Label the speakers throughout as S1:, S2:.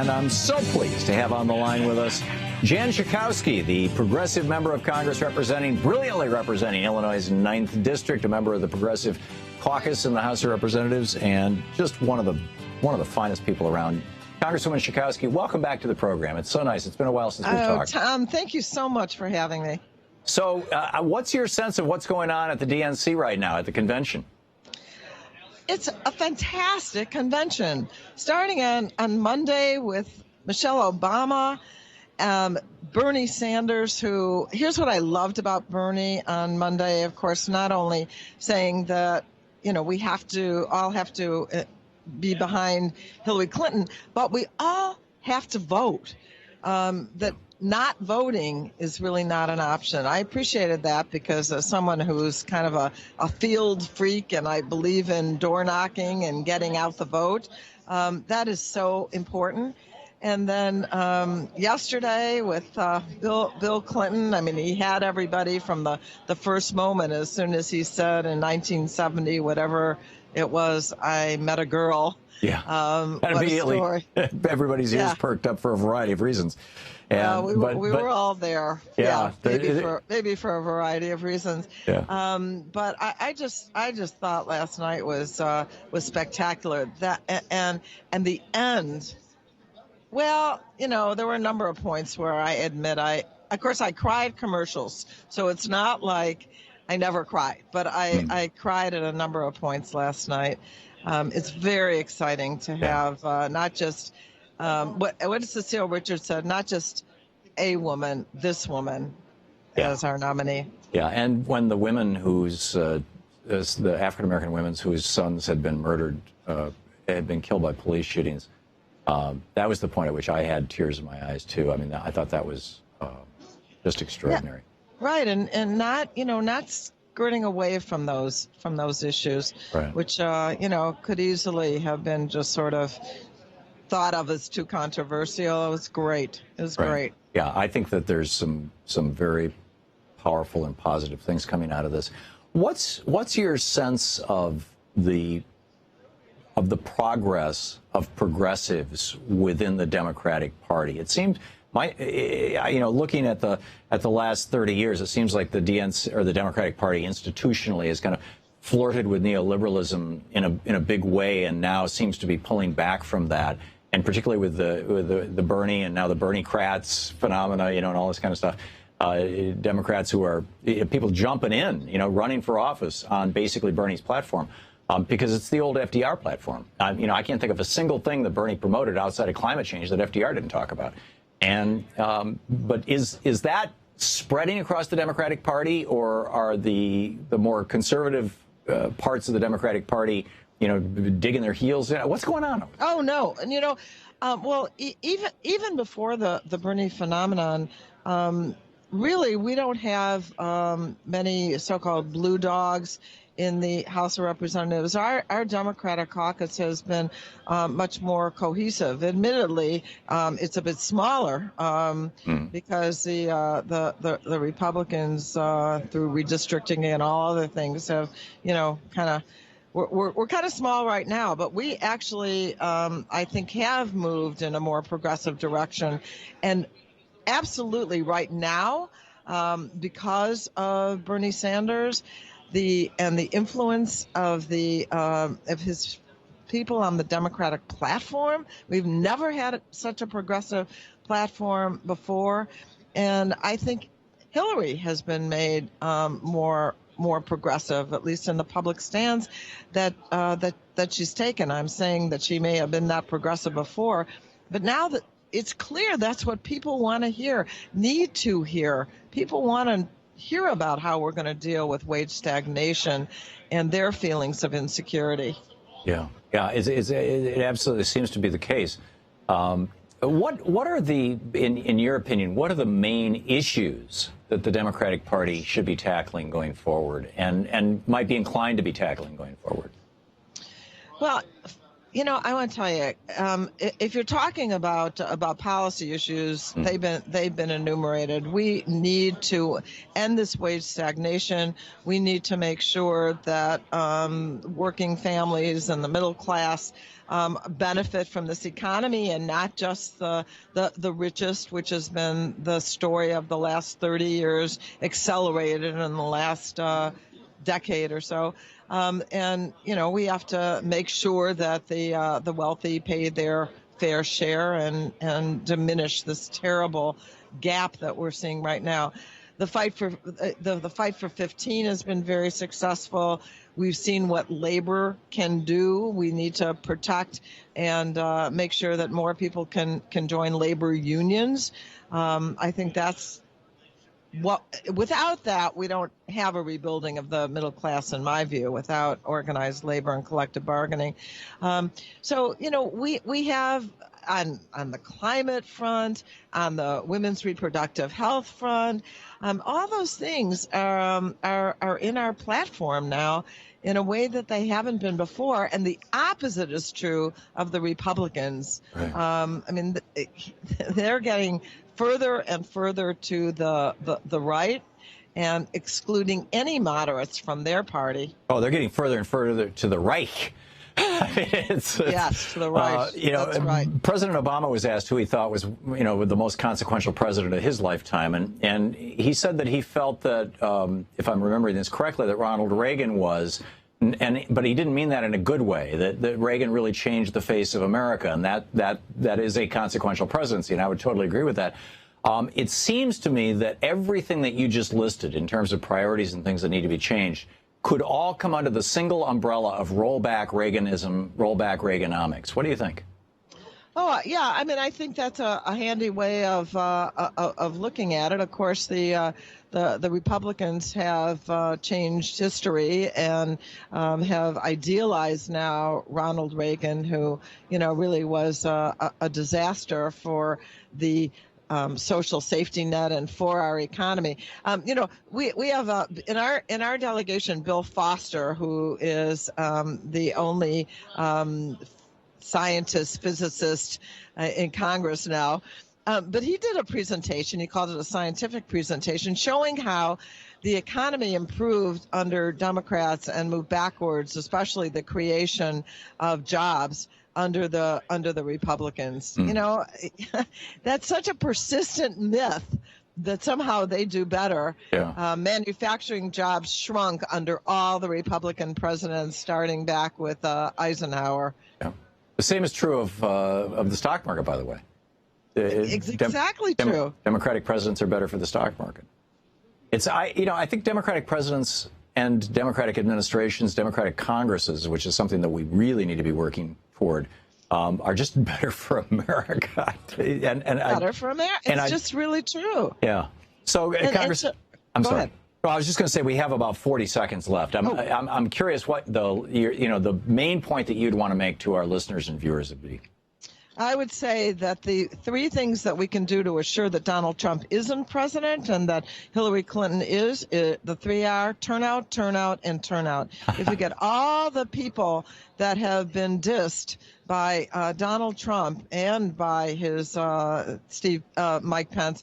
S1: And I'm so pleased to have on the line with us Jan Schakowsky, the progressive member of Congress brilliantly representing Illinois' 9th District, a member of the Progressive Caucus in the House of Representatives, and just one of the finest people around. Congresswoman Schakowsky, welcome back to the program. It's so nice. It's been a while since we've talked.
S2: Tom, thank you so much for having me.
S1: So what's your sense of what's going on at the DNC right now at the convention?
S2: It's a fantastic convention, starting on Monday with Michelle Obama, Bernie Sanders, who, here's what I loved about Bernie on Monday, of course, not only saying that, we all have to be behind Hillary Clinton, but we all have to vote. That not voting is really not an option. I appreciated that because as someone who's kind of a field freak and I believe in door knocking and getting out the vote, that is so important. And then yesterday with Bill Clinton, I mean, he had everybody from the first moment. As soon as he said in 1970, whatever it was, I met a girl.
S1: Yeah, immediately everybody's ears perked up for a variety of reasons. And,
S2: we were all there.
S1: Yeah,
S2: maybe for a variety of reasons.
S1: Yeah.
S2: But I just thought last night was spectacular. That and the end. Well, there were a number of points where I admit of course I cried commercials, so it's not like I never cried, but I cried at a number of points last night. It's very exciting to have not just what Cecile Richards said, not just a woman, this woman as our nominee. Yeah,
S1: and when the women the African American women whose sons had been murdered, had been killed by police shootings, that was the point at which I had tears in my eyes too. I mean, I thought that was just extraordinary.
S2: Yeah, right, and not skirting away from those issues,
S1: right,
S2: which could easily have been just sort of thought of as too controversial. It was great. It was great.
S1: Yeah, I think that there's some very powerful and positive things coming out of this. What's your sense of the progress of progressives within the Democratic Party? It seems looking at the last 30 years, it seems like the DNC or the Democratic Party institutionally has kind of flirted with neoliberalism in a big way, and now seems to be pulling back from that. And particularly with the Bernie and now the Bernie-crats phenomena, and all this kind of stuff. Democrats who are people jumping in, running for office on basically Bernie's platform. Because it's the old FDR platform. I can't think of a single thing that Bernie promoted outside of climate change that FDR didn't talk about. And but is that spreading across the Democratic Party, or are the more conservative parts of the Democratic Party, digging their heels in? What's going on?
S2: Oh no, and well, even before the Bernie phenomenon. Really, we don't have many so-called blue dogs in the House of Representatives. Our Democratic caucus has been much more cohesive. Admittedly, it's a bit smaller because the Republicans, through redistricting and all other things, have kind of. We're kind of small right now, but we actually, I think, have moved in a more progressive direction. And absolutely right now, because of Bernie Sanders, the influence of his people on the Democratic platform, we've never had such a progressive platform before, and I think Hillary has been made more progressive, at least in the public stance that she's taken. I'm saying that she may have been that progressive before, but now that it's clear that's what people want to hear, need to hear. People want to hear about how we're going to deal with wage stagnation and their feelings of insecurity.
S1: Yeah, it absolutely seems to be the case. What are in your opinion, what are the main issues that the Democratic Party should be tackling going forward, and might be inclined to be tackling going forward?
S2: Well, I want to tell you, if you're talking about policy issues, they've been enumerated. We need to end this wage stagnation. We need to make sure that working families and the middle class benefit from this economy, and not just the richest, which has been the story of the last 30 years, accelerated in the last decade or so. And we have to make sure that the wealthy pay their fair share and diminish this terrible gap that we're seeing right now. The fight for the fight for 15 has been very successful. We've seen what labor can do. We need to protect and make sure that more people can join labor unions. I think that's without that, we don't have a rebuilding of the middle class, in my view, without organized labor and collective bargaining. So, we have on the climate front, on the women's reproductive health front, all those things are in our platform now in a way that they haven't been before. And the opposite is true of the Republicans. Right. They're getting further and further to the right and excluding any moderates from their party.
S1: Oh, they're getting further and further to the right.
S2: Yes, to the right. That's right.
S1: President Obama was asked who he thought was, the most consequential president of his lifetime, and he said that he felt that, if I'm remembering this correctly, that Ronald Reagan was. But he didn't mean that in a good way, that Reagan really changed the face of America, and that is a consequential presidency, and I would totally agree with that. It seems to me that everything that you just listed in terms of priorities and things that need to be changed could all come under the single umbrella of rollback Reaganism, rollback Reaganomics. What do you think?
S2: Oh, yeah. I think that's a handy way of looking at it. Of course, the Republicans have changed history and have idealized now Ronald Reagan, who, really was a disaster for the social safety net and for our economy. We have in our delegation Bill Foster, who is the only scientist, physicist in Congress now. But he did a presentation, he called it a scientific presentation, showing how the economy improved under Democrats and moved backwards, especially the creation of jobs under the Republicans. That's such a persistent myth that somehow they do better. Yeah. Manufacturing jobs shrunk under all the Republican presidents, starting back with Eisenhower. Yeah.
S1: The same is true of the stock market, by the way.
S2: Exactly true.
S1: Democratic presidents are better for the stock market. I think Democratic presidents and Democratic administrations, Democratic Congresses, which is something that we really need to be working toward, are just better for America.
S2: Better for America. It's just really true.
S1: Yeah. So Congress. I'm sorry.
S2: Ahead.
S1: Well, I was just going to say we have about 40 seconds left. I'm curious what the main point that you'd want to make to our listeners and viewers would be.
S2: I would say that the three things that we can do to assure that Donald Trump isn't president and that Hillary Clinton is, the three are turnout, turnout, and turnout. If you get all the people that have been dissed by Donald Trump and by his Mike Pence,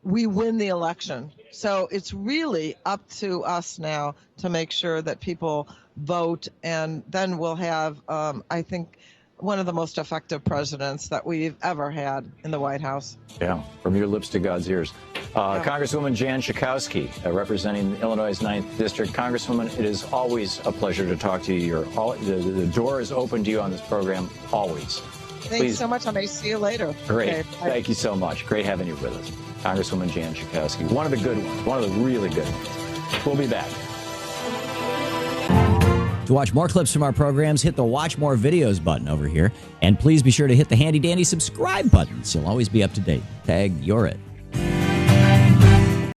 S2: we win the election. So it's really up to us now to make sure that people vote, and then we'll have, I think, one of the most effective presidents that we've ever had in the White House. Yeah,
S1: from your lips to God's ears. Congresswoman Jan Schakowsky, representing Illinois' 9th District. Congresswoman, it is always a pleasure to talk to you. The door is open to you on this program, always.
S2: Thanks so much. I may see you later.
S1: Great. Okay, thank you so much. Great having you with us. Congresswoman Jan Schakowsky, one of the good ones, one of the really good ones. We'll be back.
S3: To watch more clips from our programs, hit the Watch More Videos button over here. And please be sure to hit the handy-dandy subscribe button so you'll always be up to date. Tag, you're it.